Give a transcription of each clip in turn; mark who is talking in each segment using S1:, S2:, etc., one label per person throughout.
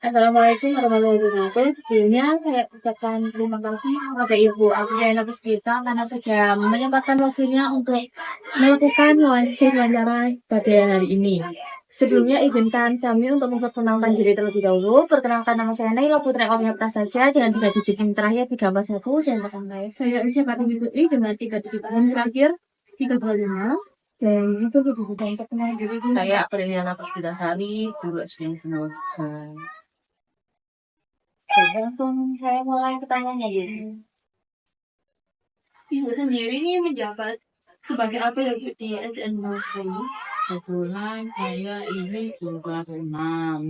S1: Assalamualaikum warahmatullahi wabarakatuh. Sebelumnya saya ucapkan terima kasih kepada Ibu Apriana Puspita karena sudah menyempatkan waktunya untuk melakukan wawancara pada hari ini. Sebelumnya izinkan kami untuk memperkenalkan diri terlebih dahulu. Perkenalkan nama saya Naila Putri Aulia Prasaja dengan 3 digit yang terakhir 341 dan rekan saya Usia Fatimi Putri dengan 3 digit yang terakhir 325. Dan itu kebutuhan perkenalan diri.
S2: Saya Apriliana Persidasari, guru SD Pendidikan.
S1: Langsung saya mulai pertanyaannya jadi. Ibu sendiri ini menjabat sebagai apa ya Bu di SNMP?
S2: Kebetulan saya ini tugas 6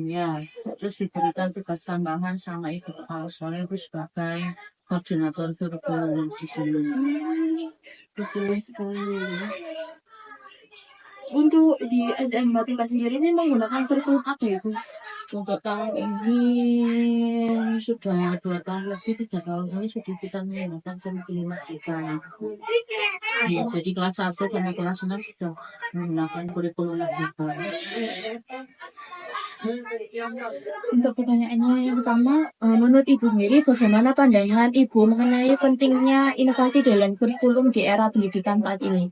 S2: ya. Terus diberikan tugas tambahan sama Ibu Kepala Sekolah itu sebagai koordinator kurikulum di sini.
S1: Betul sekali. Untuk di SMK sendiri ini menggunakan kurikulum apa ya Bu?
S2: Untuk tahun ini sudah 2 tahun lebih, 3 tahun ini sudah kita menggunakan kurikulum kita. Ya, jadi kelas 1 sama kelas 6 sudah menggunakan kurikulum kita.
S1: Untuk pertanyaannya yang pertama, menurut Ibu sendiri bagaimana pandangan Ibu mengenai pentingnya inovasi dalam kurikulum di era pendidikan saat ini?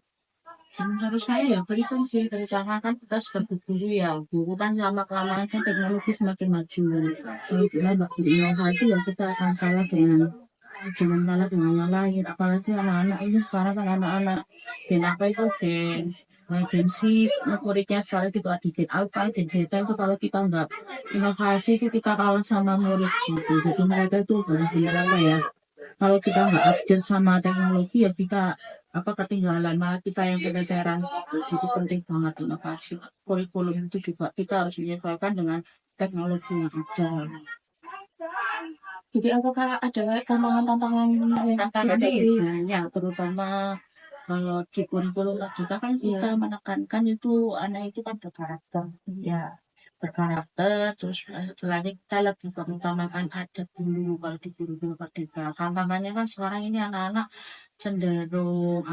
S2: Menurut saya ya penting sih, terutama kan kita sebagai guru ya, guru kan lama-kelamaan kan teknologi semakin maju. Kalau kita nggak berinovasi ya kita akan kalah dengan yang lain. Apalagi anak-anak ini sekarang kan anak-anak gen apa itu gen Z, muridnya sekarang itu ada gen alpha, gen beta itu kalau kita nggak inovasi itu kita kalah sama murid gitu. Jadi mereka itu benar-benar apa ya? Kalau kita nggak update sama teknologi ya kita ketinggalan, malah kita yang keteteran. Jadi penting banget inovasi kurikulum itu juga kita harus menyesuaikan dengan teknologi yang ada.
S1: Jadi apakah ada tantangan-tantangan yang
S2: Tantangan dari banyak, terutama kalau di kurikulum kita kan kita menekankan itu anak itu kan berkarakter ya, berkarakter. Terus setelahnya kita lebih mengutamakan adab dulu kalau di kurikulum merdeka. Tantangannya kan sekarang ini anak-anak cenderung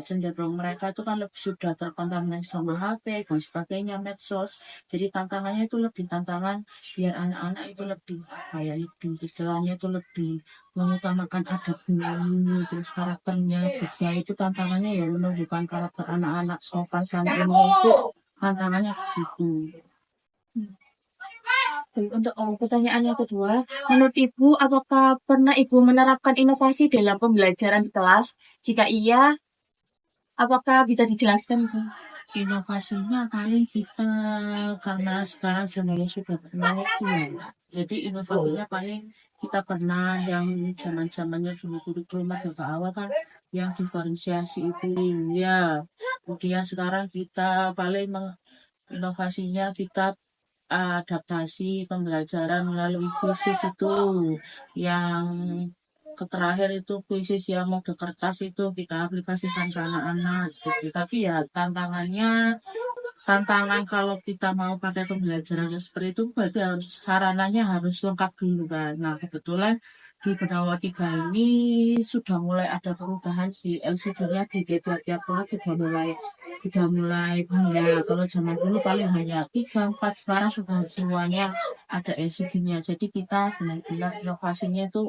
S2: cenderung mereka itu kan lebih sudah terkontaminasi sama HP dan sebagainya, medsos. Jadi tantangannya itu lebih tantangan biar anak-anak itu lebih lebih istilahnya itu lebih mengutamakan adab dulu, terus karakternya bisa. Itu tantangannya ya, menunjukkan karakter anak-anak sopan sama ilmu itu tantangannya di situ.
S1: Untuk pertanyaan yang kedua, menurut Ibu, apakah pernah Ibu menerapkan inovasi dalam pembelajaran di kelas? Jika iya, apakah bisa dijelaskan, Bu?
S2: Inovasinya paling kita, karena sekarang sebenarnya sudah teknologi ya, jadi inovasinya paling kita pernah yang zaman-zamannya dulu kurikulum ke awal kan yang diferensiasi itu ya. Kemudian sekarang kita paling inovasinya kita adaptasi pembelajaran melalui kuisis itu, yang terakhir itu kuisis yang mode kertas itu kita aplikasikan ke anak-anak gitu. Tapi ya tantangan kalau kita mau pakai pembelajaran seperti itu berarti harus sarananya harus lengkap dulu kan. Nah kebetulan di Benawa 3 ini sudah mulai ada perubahan sih, LCD-nya di tiap kelas sudah mulai banyak. Kalau zaman dulu paling hanya 3, 4, sekarang sudah semuanya ada LCD-nya. Jadi kita benar-benar inovasinya itu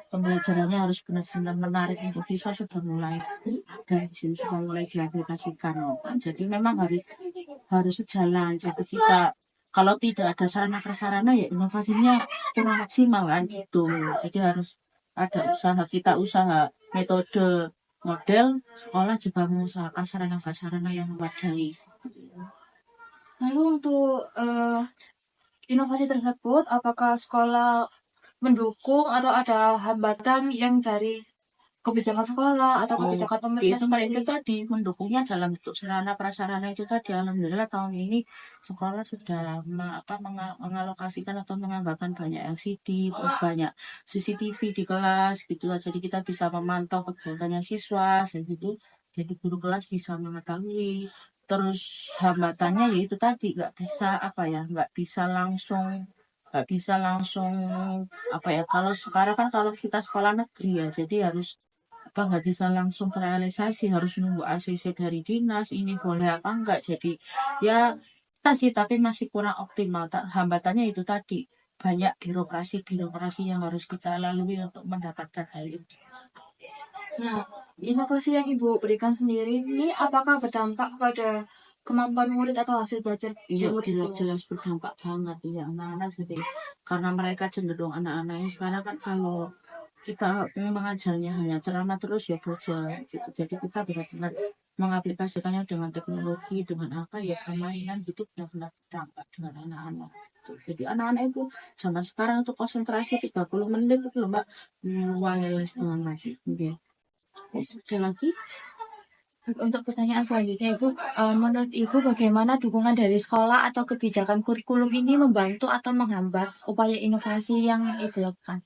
S2: pembelajarannya harus benar-benar menarik untuk siswa, sudah mulai ada di sini, sudah mulai diaplikasikan. Jadi memang harus sejalan. Jadi kita kalau tidak ada sarana prasarana ya inovasinya kurang maksimal kan gitu. Jadi harus ada usaha metode model, sekolah juga mengusahakan sarana prasarana yang memadai.
S1: Lalu untuk inovasi tersebut, apakah sekolah mendukung atau ada hambatan yang dari kebijakan sekolah atau kebijakan pemerintah?
S2: Itu mereka tadi mendukungnya dalam bentuk sarana prasarana itu tadi. Alhamdulillah tahun ini sekolah sudah mengalokasikan atau menganggarkan banyak LCD, terus banyak CCTV di kelas gitu lah. Jadi kita bisa memantau kegiatannya siswa gitu. Jadi guru kelas bisa mengetahui. Terus hambatannya yaitu tadi nggak bisa langsung kalau sekarang kan kalau kita sekolah negeri ya, jadi harus nggak bisa langsung terrealisasi, harus nunggu ACC dari dinas, ini boleh apa enggak. Jadi ya tercipta sih, tapi masih kurang optimal. Hambatannya itu tadi, banyak birokrasi yang harus kita lalui untuk mendapatkan hal itu.
S1: Nah, inovasi yang Ibu berikan sendiri ini apakah berdampak pada kemampuan murid atau hasil belajar
S2: Iya,
S1: murid itu?
S2: jelas-jelas berdampak banget ya anak-anak jadi karena mereka cenderung anak-anaknya sekarang kan kalau kita mengajarnya hanya ceramah terus ya bosan gitu. Jadi kita benar-benar mengaplikasikannya dengan teknologi, dengan apa ya permainan gitu benar-benar berdampak dengan anak-anak. Gitu. Jadi anak-anak itu zaman sekarang untuk konsentrasi 30 menit itu loh Mbak, wireless dengan lagi. Oke. Sekali lagi,
S1: Untuk pertanyaan selanjutnya, Ibu, menurut Ibu bagaimana dukungan dari sekolah atau kebijakan kurikulum ini membantu atau menghambat upaya inovasi yang Ibu lakukan?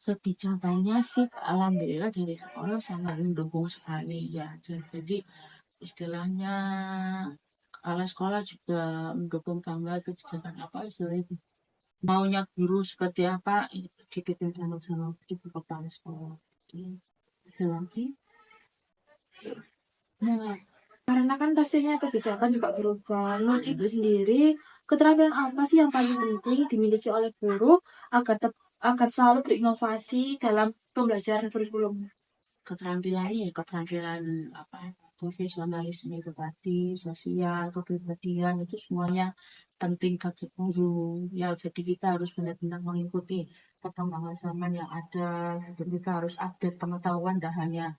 S2: kebijakannya sih alhamdulillah dari sekolah sangat mendukung sekali ya. Jadi istilahnya kepala sekolah juga mendukung banget kebijakan apa istilahnya maunya guru seperti apa ini dipimpin sama ibu kepala sekolah. Itu lagi.
S1: Nah, karena kan pastinya kebijakan juga berubah. Menurut Ibu sendiri, keterampilan apa sih yang paling penting dimiliki oleh guru agar agar selalu berinovasi dalam pembelajaran kurikulum?
S2: Keterampilan apa profesionalisme itu tadi, sosial, kepribadian itu semuanya penting bagi guru. Ya, jadi kita harus benar-benar mengikuti perkembangan zaman yang ada. Dan kita harus update pengetahuan, dah hanya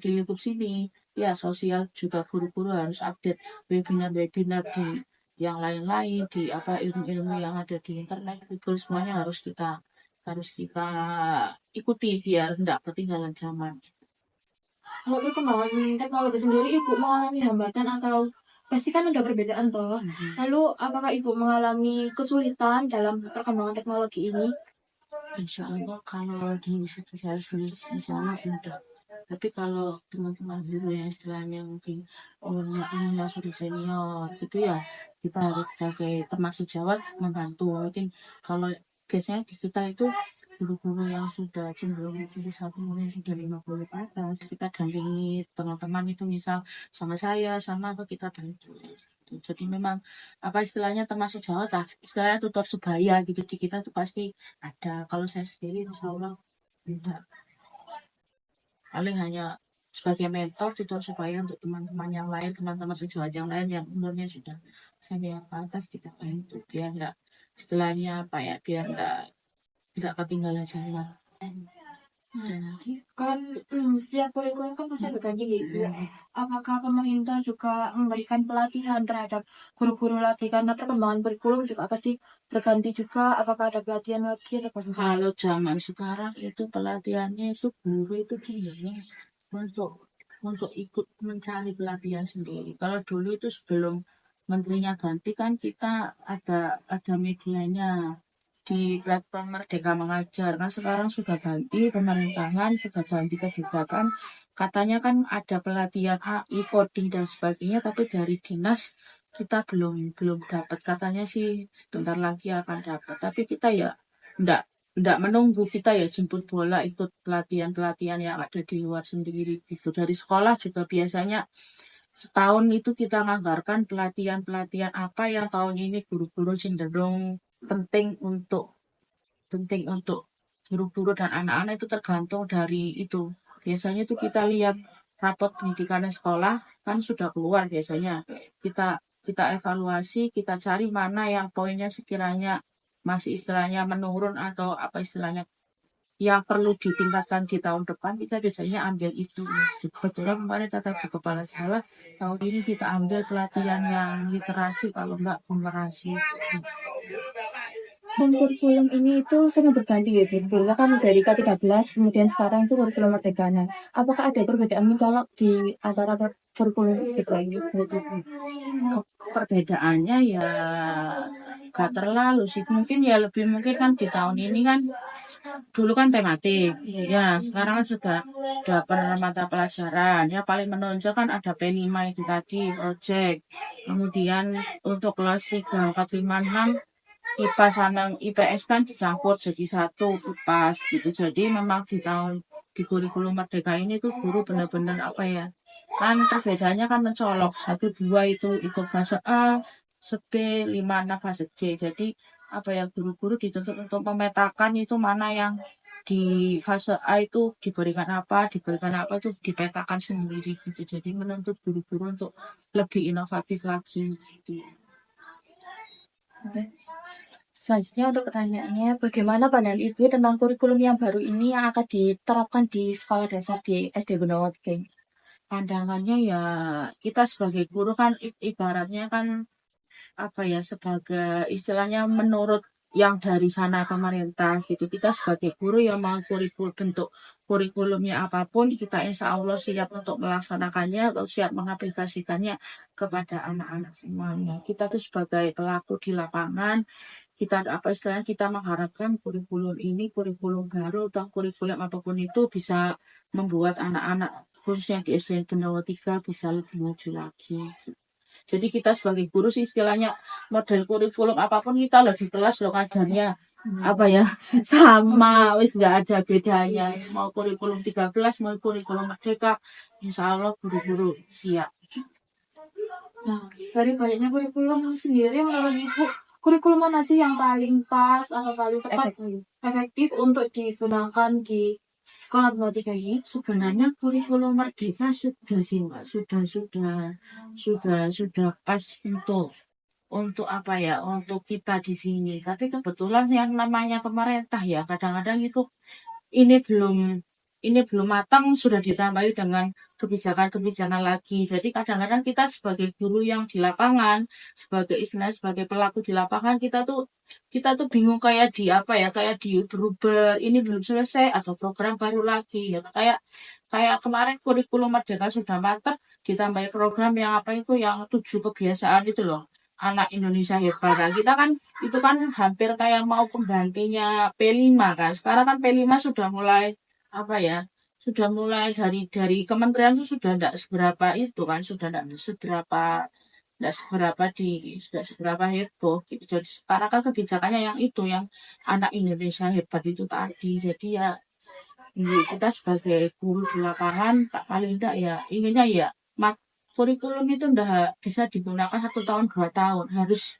S2: di lingkup sini. Ya, sosial juga guru-guru harus update webinar-webinar di yang lain-lain, di apa ilmu-ilmu yang ada di internet itu semuanya harus kita ikuti biar tidak ketinggalan zaman.
S1: Kalau perkembangan teknologi sendiri, Ibu mengalami hambatan atau pasti kan ada perbedaan toh. Lalu apakah Ibu mengalami kesulitan dalam perkembangan teknologi ini?
S2: Insya Allah kalau di sisi saya sendiri misalnya mudah. Tapi kalau teman-teman dulu yang istilahnya mungkin umurnya sudah senior gitu ya, kita harus sebagai teman sejawat membantu. Mungkin kalau biasanya di kita itu guru-guru yang sudah cenderung di satu umurnya sudah 50 ke atas, kita dampingi teman-teman itu misal sama saya, sama apa kita bantu. Jadi memang apa istilahnya teman sejawat lah, istilahnya tutor sebaya gitu di kita tuh pasti ada. Kalau saya sendiri insya Allah tidak. Paling hanya sebagai mentor tutor supaya untuk teman-teman yang lain, teman-teman sejawat yang lain yang umurnya sudah senior ke atas kita bantu biar enggak istilahnya apa ya biar enggak ketinggalan zaman.
S1: Kan setiap kurikulum kan pasti berganti gitu. Apakah pemerintah juga memberikan pelatihan terhadap guru-guru lagi karena perkembangan kurikulum juga pasti berganti juga. Apakah ada pelatihan lagi atau bagaimana?
S2: Kalau zaman sekarang itu pelatihannya itu guru itu cenderung untuk ikut mencari pelatihan sendiri. Kalau dulu itu sebelum menterinya ganti kan kita ada medianya di platform Merdeka Mengajar. Kan sekarang sudah ganti pemerintahan, sudah ganti kebijakan. Katanya kan ada pelatihan AI, coding dan sebagainya, tapi dari dinas kita belum dapat. Katanya sih sebentar lagi akan dapat. Tapi kita ya enggak enggak menunggu, kita ya jemput bola ikut pelatihan-pelatihan yang ada di luar sendiri gitu. Dari sekolah juga biasanya setahun itu kita nganggarkan pelatihan-pelatihan apa yang tahun ini guru-guru cenderung penting untuk guru-guru dan anak-anak itu tergantung dari itu. Biasanya itu kita lihat rapot pendidikan sekolah kan sudah keluar biasanya. Kita evaluasi, kita cari mana yang poinnya sekiranya masih istilahnya menurun atau apa istilahnya yang perlu ditingkatkan di tahun depan kita biasanya ambil itu. Kebetulan kemarin kata Bu Kepala Sekolah tahun ini kita ambil pelatihan yang literasi kalau enggak numerasi.
S1: Dan kurikulum ini itu sering berganti ya, Bu. Dulu kan dari K13, kemudian sekarang itu kurikulum Merdeka. Nah, apakah ada perbedaan mencolok di antara kurikulum Merdeka ini?
S2: Perbedaannya ya gak terlalu sih, mungkin ya lebih mungkin kan di tahun ini kan dulu kan tematik ya sekarang kan sudah per mata pelajaran ya paling menonjol kan ada P5 itu tadi project, kemudian untuk kelas 3, 4, 5, 6 IPA sama IPS kan dicampur jadi satu pas gitu. Jadi memang di kurikulum Merdeka ini tuh guru benar-benar apa ya kan perbedaannya kan mencolok 1, 2 itu ikut fase A, B, 5, 6 fase C. Jadi apa ya, guru-guru dituntut untuk memetakan itu mana yang di fase A itu diberikan apa itu dipetakan sendiri gitu. Jadi menuntut guru-guru untuk lebih inovatif lagi gitu.
S1: Oke. Selanjutnya untuk pertanyaannya, bagaimana pandangan Ibu tentang kurikulum yang baru ini yang akan diterapkan di sekolah dasar di SD Gunawan King?
S2: Pandangannya ya, kita sebagai guru kan ibaratnya kan apa ya, sebagai istilahnya menurut yang dari sana pemerintah gitu. Kita sebagai guru yang mau bentuk kurikulumnya apapun, kita insya Allah siap untuk melaksanakannya atau siap mengaplikasikannya kepada anak-anak semuanya. Kita tuh sebagai pelaku di lapangan, kita apa istilahnya, kita mengharapkan kurikulum ini, kurikulum baru atau kurikulum apapun itu bisa membuat anak-anak khususnya di SD Gendawa 3 bisa lebih maju lagi. Jadi kita sebagai guru sih istilahnya model kurikulum apapun kita lagi kelas lo ngajarnya apa ya sama, wis nggak ada bedanya. Mau kurikulum 13, mau kurikulum merdeka, insya Allah guru-guru siap.
S1: Nah, dari banyaknya kurikulum sendiri menurut Ibu, kurikulum mana sih yang paling pas atau paling tepat efektif untuk digunakan di sekolah Gunawan ini?
S2: Sebenarnya kurikulum merdeka sudah sih Mbak, sudah pas untuk apa ya, untuk kita di sini. Tapi kebetulan yang namanya pemerintah ya kadang-kadang itu ini belum ini belum matang sudah ditambahi dengan kebijakan-kebijakan lagi. Jadi kadang-kadang kita sebagai guru yang di lapangan, sebagai pelaku di lapangan, kita tuh bingung kayak di apa ya, kayak di berubah ini belum selesai atau program baru lagi ya. Kayak kemarin kurikulum Merdeka sudah matang, ditambahi program yang apa itu, yang 7 kebiasaan itu loh. Anak Indonesia hebat. Nah, kita kan itu kan hampir kayak mau penggantinya P5 kan. Sekarang kan P5 sudah mulai apa ya? Sudah mulai dari kementerian itu sudah tidak seberapa itu kan, sudah tidak seberapa heboh gitu. Jadi sekarang kan kebijakannya yang itu, yang anak Indonesia hebat itu tadi. Jadi ya kita sebagai guru di lapangan tak paling tidak ya inginnya ya kurikulum itu ndak bisa digunakan 1 tahun 2 tahun, harus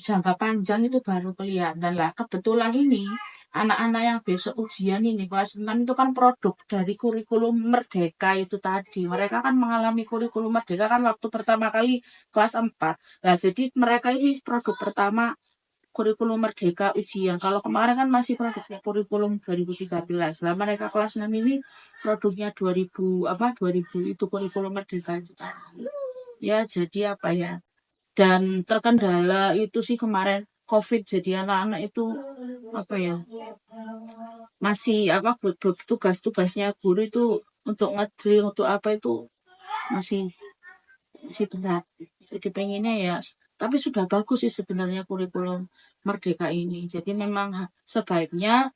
S2: jangka panjang itu baru kelihatan lah. Kebetulan ini anak-anak yang besok ujian ini kelas 6 itu kan produk dari kurikulum Merdeka itu tadi. Mereka kan mengalami kurikulum Merdeka kan waktu pertama kali kelas 4. Nah, jadi mereka ini produk pertama kurikulum Merdeka ujian. Kalau kemarin kan masih produknya kurikulum 2013. Lah mereka kelas 6 ini produknya 2000 itu kurikulum Merdeka itu tadi. Ya, jadi apa ya? Dan terkendala itu sih kemarin COVID, jadi anak-anak itu apa ya? Masih apa, tugas-tugasnya guru itu untuk ngedrill untuk apa itu masih masih berat. Jadi pengennya ya, tapi sudah bagus sih sebenarnya kurikulum Merdeka ini. Jadi memang sebaiknya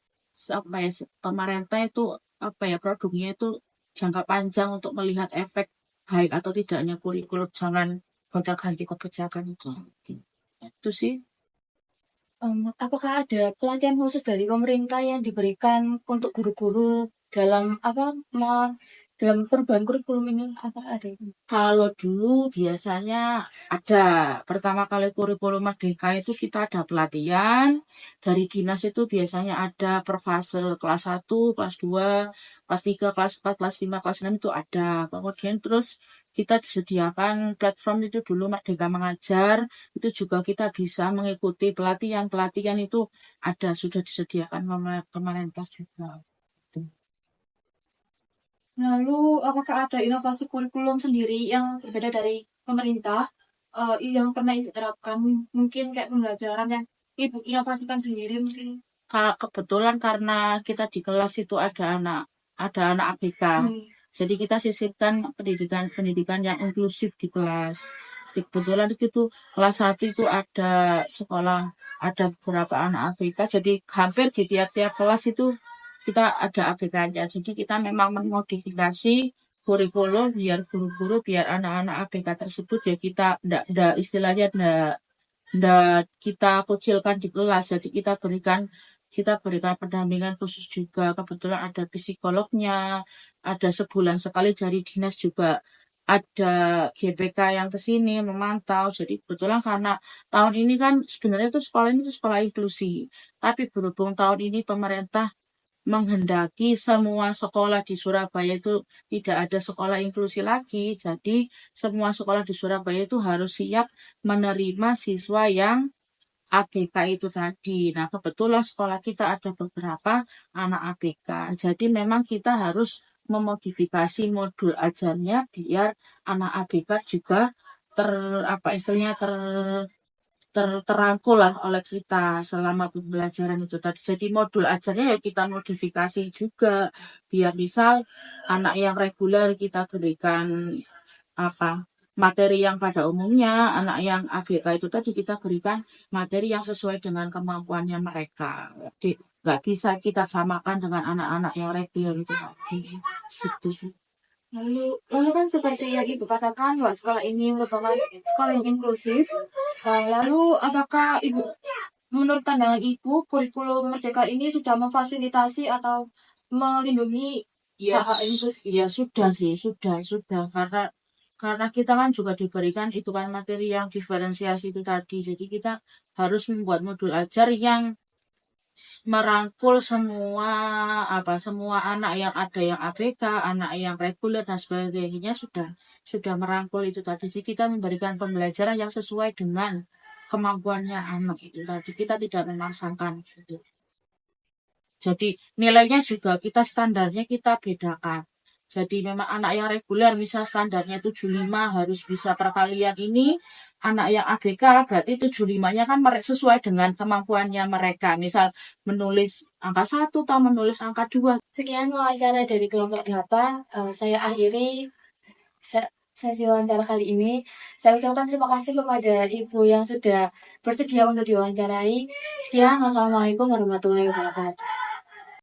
S2: apa ya, pemerintah itu apa ya, produknya itu jangka panjang untuk melihat efek baik atau tidaknya kurikulum, jangan gonta-ganti kebijakan itu. Itu sih.
S1: Apakah ada pelatihan khusus dari pemerintah yang diberikan untuk guru-guru dalam dalam perubahan kurikulum ini? Apa ada?
S2: Kalau dulu biasanya ada, pertama kali kurikulum Merdeka itu kita ada pelatihan dari dinas, itu biasanya ada per fase kelas 1, kelas 2, kelas 3, kelas 4, kelas 5, kelas 6 itu ada. Kemudian terus kita disediakan platform itu dulu Merdeka Mengajar, itu juga kita bisa mengikuti pelatihan itu ada, sudah disediakan oleh pemerintah juga.
S1: Lalu, apakah ada inovasi kurikulum sendiri yang berbeda dari pemerintah yang pernah Ibu terapkan? Mungkin kayak pembelajaran yang Ibu inovasikan sendiri mungkin.
S2: Kebetulan karena kita di kelas itu ada anak ABK. Jadi kita sisipkan pendidikan yang inklusif di kelas. Jadi kebetulan itu kelas 1 itu ada sekolah, ada beberapa anak ABK. Jadi hampir di tiap-tiap kelas itu kita ada ABK-nya. Jadi kita memang memodifikasi kurikulum biar guru-guru, biar anak-anak ABK tersebut ya kita ndak istilahnya ndak kita kucilkan di kelas. Jadi kita berikan pendampingan khusus juga. Kebetulan ada psikolognya, ada sebulan sekali dari dinas juga ada GPK yang ke sini memantau. Jadi kebetulan karena tahun ini kan sebenarnya itu sekolah ini tuh sekolah inklusi. Tapi berhubung tahun ini pemerintah menghendaki semua sekolah di Surabaya itu tidak ada sekolah inklusi lagi. Jadi semua sekolah di Surabaya itu harus siap menerima siswa yang ABK itu tadi. Nah, kebetulan sekolah kita ada beberapa anak ABK. Jadi memang kita harus memodifikasi modul ajarnya biar anak ABK juga ter apa istilahnya terangkul lah oleh kita selama pembelajaran itu tadi. Jadi modul ajarnya ya kita modifikasi juga biar misal anak yang reguler kita berikan apa materi yang pada umumnya, anak yang ABK itu tadi kita berikan materi yang sesuai dengan kemampuannya mereka. Jadi nggak bisa kita samakan dengan anak-anak yang reguler itu tadi. Gitu.
S1: Lalu kan seperti yang Ibu katakan bahwa sekolah ini merupakan sekolah yang inklusif. Lalu apakah Ibu, menurut pandangan Ibu, kurikulum Merdeka ini sudah memfasilitasi atau melindungi
S2: Ya,
S1: hak-hak inklusif?
S2: ya sudah sih, sudah. Karena kita kan juga diberikan itu kan materi yang diferensiasi itu tadi. Jadi kita harus membuat modul ajar yang merangkul semua anak yang ada yang ABK, anak yang reguler dan sebagainya sudah merangkul itu tadi. Jadi kita memberikan pembelajaran yang sesuai dengan kemampuannya anak itu tadi. Kita tidak memaksakan gitu. Jadi nilainya juga kita standarnya kita bedakan. Jadi memang anak yang reguler misal standarnya 75 harus bisa perkalian ini. Anak yang ABK berarti 75-nya kan sesuai dengan kemampuannya mereka. Misal menulis angka 1 atau menulis angka 2.
S1: Sekian wawancara dari kelompok 8. Saya akhiri sesi wawancara kali ini. Saya ucapkan terima kasih kepada Ibu yang sudah bersedia untuk diwawancarai. Sekian, wassalamualaikum warahmatullahi wabarakatuh.